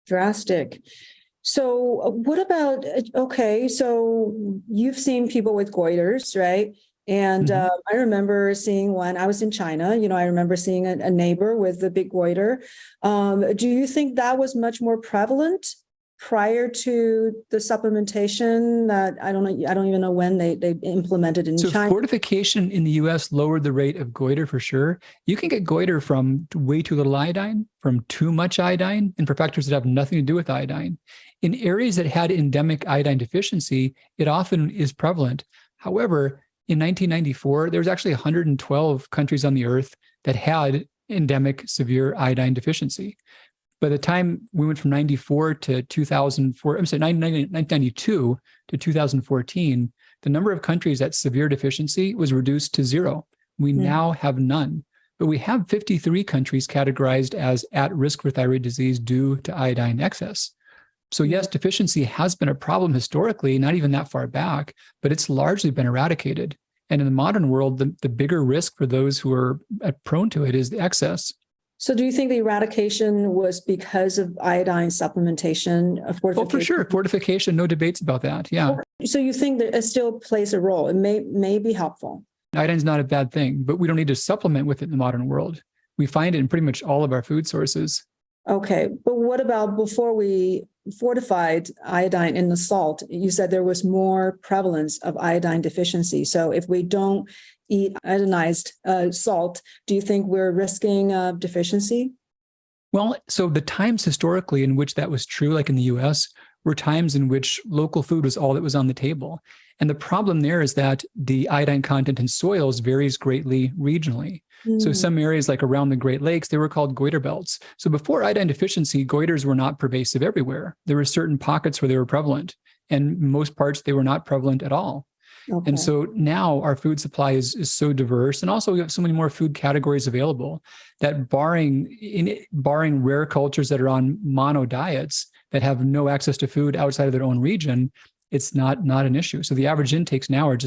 Drastic. So what about, okay, so you've seen people with goiters, right? And I remember seeing one, I was in China, I remember seeing a neighbor with a big goiter. Do you think that was much more prevalent prior to the supplementation that I don't even know when they implemented in China? Fortification in the US lowered the rate of goiter for sure. You can get goiter from way too little iodine, from too much iodine, and for factors that have nothing to do with iodine. In areas that had endemic iodine deficiency, it often is prevalent. However, in 1994, there was actually 112 countries on the earth that had endemic severe iodine deficiency. By the time we went from 94 to 2004, 1992 to 2014, the number of countries at severe deficiency was reduced to 0. We now have none, but we have 53 countries categorized as at risk for thyroid disease due to iodine excess. So yes, deficiency has been a problem historically, not even that far back, but it's largely been eradicated. And in the modern world, the bigger risk for those who are prone to it is the excess. So do you think the eradication was because of iodine supplementation? Oh, for sure. Fortification, no debates about that. Yeah. So you think that it still plays a role? It may be helpful. Iodine's not a bad thing, but we don't need to supplement with it in the modern world. We find it in pretty much all of our food sources. Okay. But what about before we fortified iodine in the salt? You said there was more prevalence of iodine deficiency. So if we don't eat iodinized salt, do you think we're risking deficiency? Well, so the times historically in which that was true, like in the US, were times in which local food was all that was on the table. And the problem there is that the iodine content in soils varies greatly regionally. So some areas like around the Great Lakes, they were called goiter belts. So before iodine deficiency, goiters were not pervasive everywhere. There were certain pockets where they were prevalent, and most parts they were not prevalent at all. Okay. And so now our food supply is so diverse, and also we have so many more food categories available that barring rare cultures that are on mono diets that have no access to food outside of their own region, it's not an issue. So the average intakes now are just